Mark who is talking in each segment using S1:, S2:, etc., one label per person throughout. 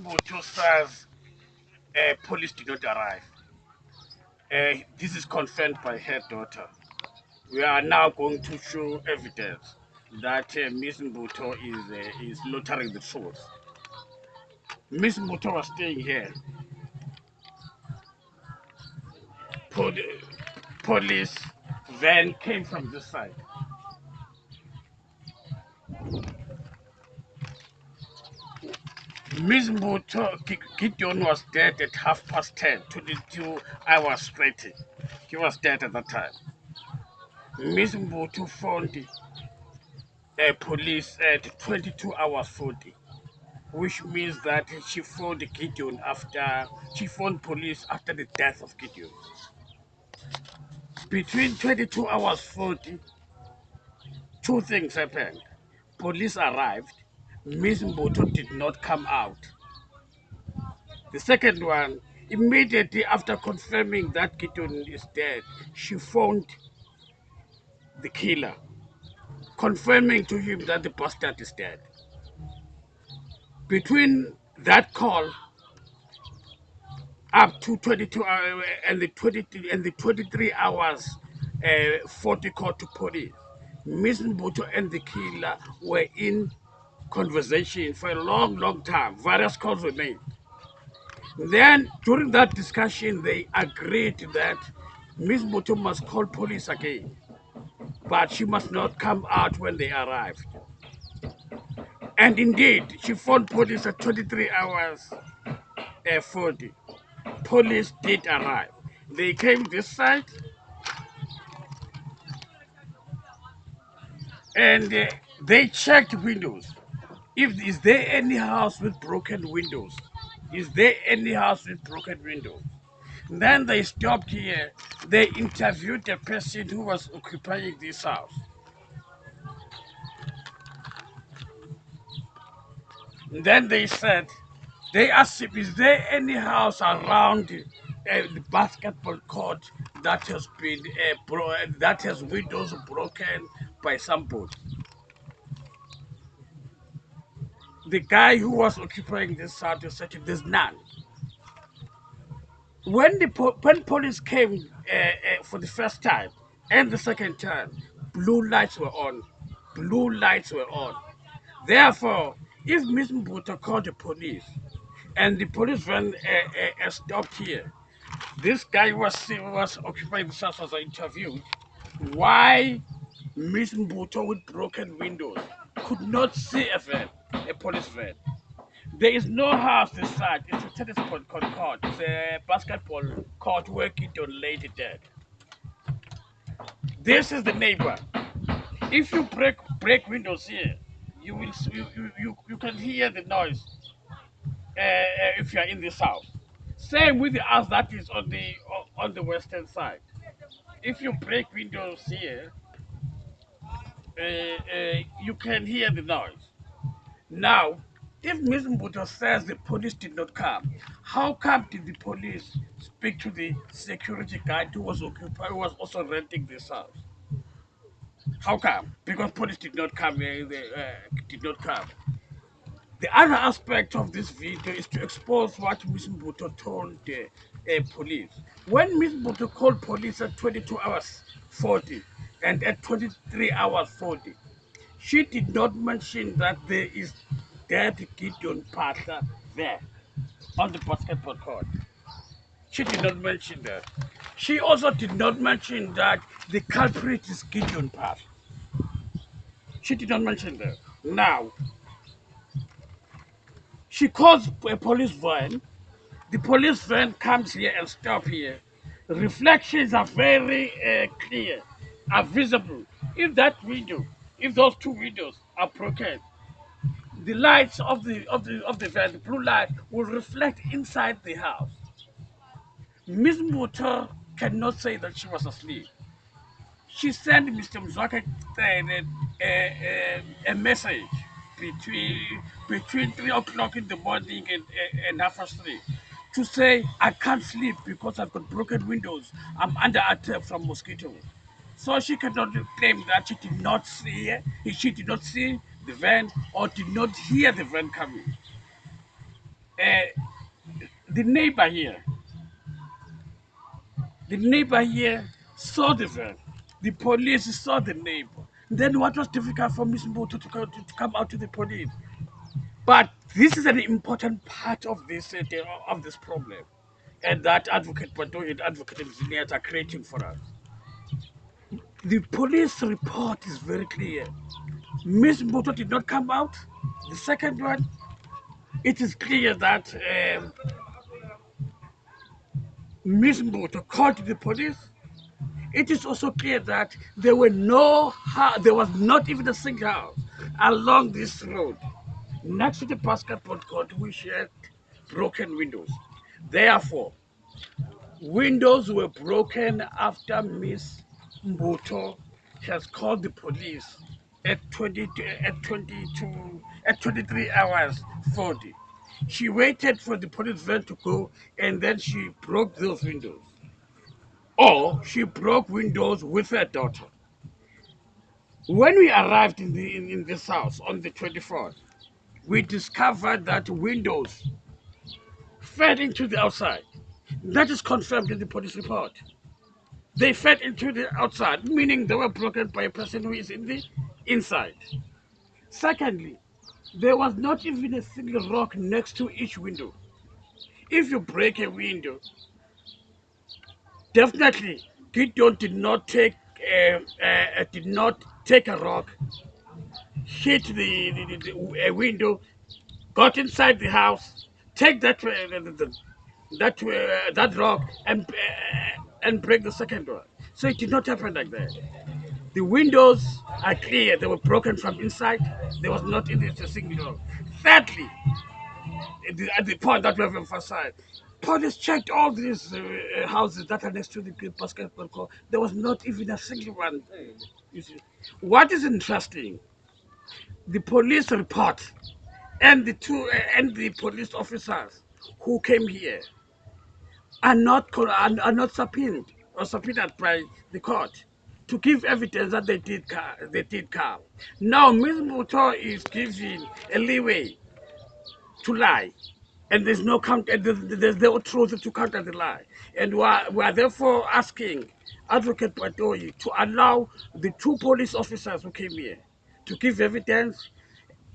S1: Mbutu says police did not arrive. This is confirmed by her daughter. We are now going to show evidence that Miss Mbuto is loitering the truth. Miss Mbuto was staying here. Pol- Police van came from this side. Miss Mbuto Gideon was dead at 10:30, 22 hours straight. He was dead at that time. Miss Mbuto phoned police at 22 hours 40, which means that she phoned Gideon after she phoned police after the death of Gideon. Between 22 hours 40, two things happened. Police arrived. Miss Mboto did not come out. The second one, immediately after confirming that Gideon is dead, she phoned the killer, confirming to him that the bastard is dead. Between that call up to 22 and the 20 and the 23 hours 40 call to police, Miss Mbuto and the killer were in conversation for a long time. Various calls were made. Then during that discussion they agreed that Miss Mbuto must call police again, but she must not come out when they arrived. And indeed she phoned police at 23 hours 40. Police did arrive. They came this side, and they checked windows. If is there any house with broken windows? Is there any house with broken windows? Then they stopped here. They interviewed the person who was occupying this house. Then they said, they asked him, is there any house around the basketball court that has been that has windows broken by somebody? The guy who was occupying this house said, there's none. When police came for the first time and the second time, blue lights were on. Blue lights were on. Therefore, if Miss Mbuta called the police and the police van stopped here, this guy was occupying the house was interviewed. Why Miss Mbuta with broken windows could not see a police van? There is no house this side. It's a tennis court. It's a basketball court where Gideon laid dead. This is the neighbor. If you break windows here, you will you can hear the noise if you are in this house. Same with the house that is on the western side. If you break windows here, you can hear the noise. Now, if Ms. Mbuto says the police did not come, how come did the police speak to the security guard who was also renting this house? How come? Because police did not come. Did not come. The other aspect of this video is to expose what Ms. Mbuto told the police. When Ms. Mbuto called police at 22 hours 40 and at 23 hours 40, she did not mention that there is dead Gideon Phahla there on the basketball court. She did not mention that. She also did not mention that the culprit is Gideon Phahla. She did not mention that. Now, she calls a police van. The police van comes here and stop here. Reflections are very clear, are visible. If that window, if those two windows are broken, the lights of the van, the blue light, will reflect inside the house. Miss Mutter cannot say that she was asleep. She sent Mr. Mzwaka a message between 3 o'clock in the morning and half past 3 to say I can't sleep because I've got broken windows. I'm under attack from mosquitoes. So she cannot claim that she did not see the van or did not hear the van coming. Uh, the neighbor here, the neighbor here saw the van. The police saw the neighbor. Then what was difficult for Miss Mbuto to come out to the police? But this is an important part of this problem, and that Advocate Pato and Advocate Engineers are creating for us. The police report is very clear. Miss Mbuto did not come out. The second one, it is clear that Miss Mbuto called the police. It is also clear that there was not even a single house along this road next to the basketball court which had broken windows. Therefore, windows were broken after Miss Mbuto has called the police at 23 hours 40. She waited for the police van to go and then she broke those windows. Or she broke windows with her daughter. When we arrived in this house on the 24th, we discovered that windows fed into the outside. That is confirmed in the police report. They fed into the outside, meaning they were broken by a person who is in the inside. Secondly, there was not even a single rock next to each window. If you break a window, definitely Gideon did not take a rock, hit a window, got inside the house, take that rock and break the second door. So it did not happen like that. The windows are clear; they were broken from inside. There was not even a single door. Thirdly, at the point that we have emphasized, police checked all these houses that are next to the basketball court. There was not even a single one. You see, what is interesting? The police report and the police officers who came here are not subpoenaed by the court to give evidence that they did come. Now Ms. Muto is given a leeway to lie, and there's no truth to counter the lie, and we are therefore asking Advocate Patoyi to allow the two police officers who came here to give evidence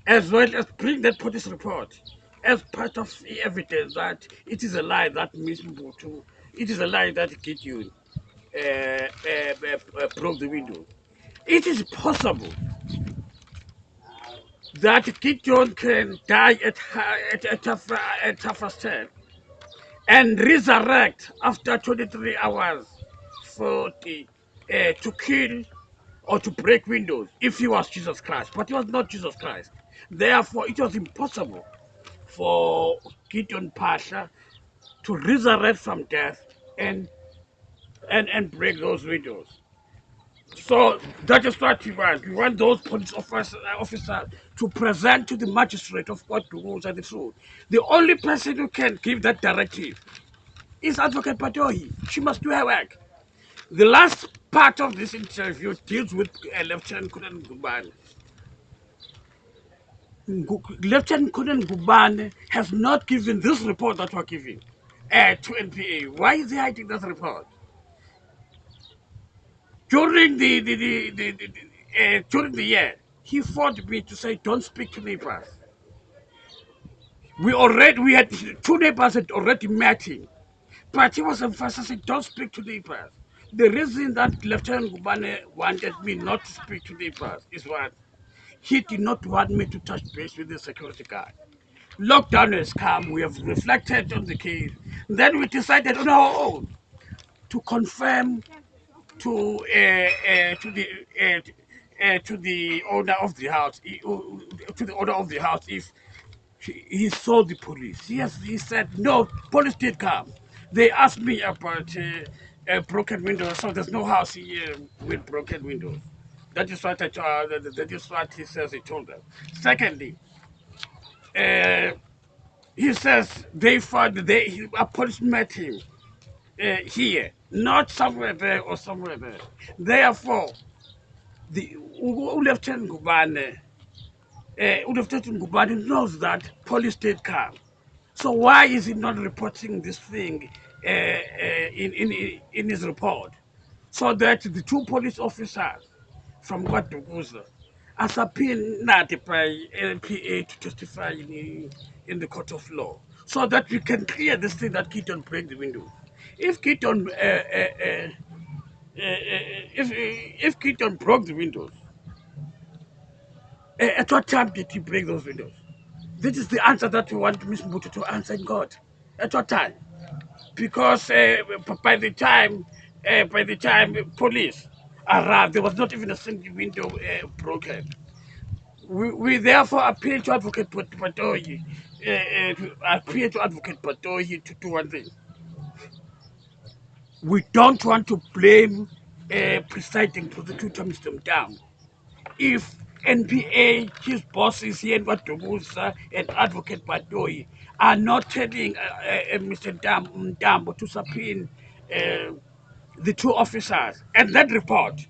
S1: as well as bring that police report as part of the evidence that it is a lie that Ms. Mbutu, it is a lie that Gideon broke the window. It is possible that Gideon can die at half past 10 and resurrect after 23 hours for to kill or to break windows if he was Jesus Christ. But he was not Jesus Christ. Therefore, it was impossible for Gideon Phahla to resurrect from death and and break those windows. So that is what we want. We want those officers to present to the magistrate of what the rules and the truth. The only person who can give that directive is Advocate Patohi. She must do her work. The last part of this interview deals with Lieutenant Colonel Gubane. Lieutenant Colonel Gubane has not given this report that we're giving to NPA. Why is he hiding this report? During during the year, he fought me to say, "Don't speak to neighbors." We had two neighbors had already met him, but he was emphasizing, "Don't speak to neighbors." The reason that Lieutenant Gubane wanted me not to speak to neighbors is what he did not want me to touch base with the security guard. Lockdown has come. We have reflected on the case. Then we decided on our own to confirm to the owner of the house, to the owner of the house, if he saw the police. Yes, he said no. Police did come. They asked me about broken windows. So there's no house here with broken windows. That is what that is what he says. He told them. Secondly, uh, he says they found a police met him here, not somewhere there or somewhere there. Therefore, the Lieutenant Gubane knows that police did come. So why is he not reporting this thing in his report? So that the two police officers from Guaduguza are subpoenaed by LPA to testify in the court of law, so that we can clear this thing that Gideon break the windows. If Gideon if Gideon broke the windows, at what time did he break those windows? This is the answer that we want Miss Mbutu to answer in God. At what time? Because by the time police arrived, there was not even a single window broken. We therefore appeal to Advocate Batoyi, appeal to Advocate Batoyi to do one thing. We don't want to blame presiding prosecutor Mr. Mtam. If NPA, his bosses here in Watugusa, and Advocate Batoyi are not telling Mr. Mtambo to subpoena the two officers, and that report,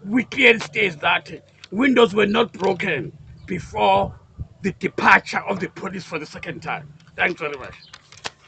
S1: we clearly states that windows were not broken before the departure of the police for the second time. Thanks very much.